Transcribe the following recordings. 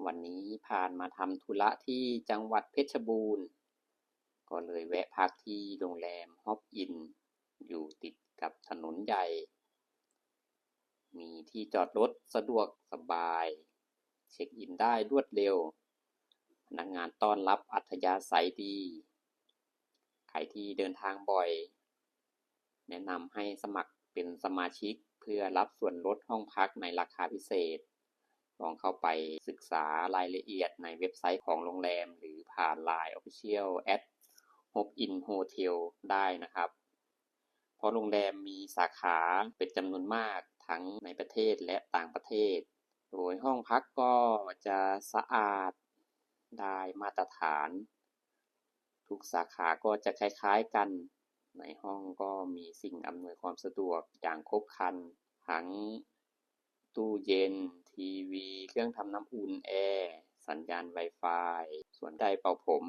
วันนี้ผ่านมาทำธุระที่จังหวัดเพชรบูรณ์ก็เลยแวะพักที่โรงแรมฮอปอินอยู่ติดกับถนนใหญ่มีที่จอดรถสะดวกสบายเช็คอินได้รวดเร็วพนักงานต้อนรับอัธยาศัยดีใครที่เดินทางบ่อยแนะนำให้สมัครเป็นสมาชิกเพื่อรับส่วนลดห้องพักในราคาพิเศษลองเข้าไปศึกษารายละเอียดในเว็บไซต์ของโรงแรมหรือผ่าน LINE Official @hopinhotel ได้นะครับเพราะโรงแรมมีสาขาเป็นจำนวนมากทั้งในประเทศและต่างประเทศโดยห้องพักก็จะสะอาดได้มาตรฐานทุกสาขาก็จะคล้ายๆกันในห้องก็มีสิ่งอำนวยความสะดวกอย่างครบครันทั้งตู้เย็นทีวีเครื่องทำน้ำอุ่นแอร์สัญญาณ Wi-Fi ส่วนไดร์เป่าผม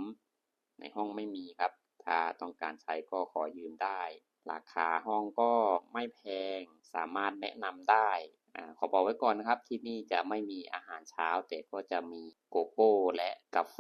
ในห้องไม่มีครับถ้าต้องการใช้ก็ขอยืมได้ราคาห้องก็ไม่แพงสามารถแนะนำได้ขอบอกไว้ก่อนนะครับที่นี่จะไม่มีอาหารเช้าแต่ก็จะมีโกโก้และกาแฟ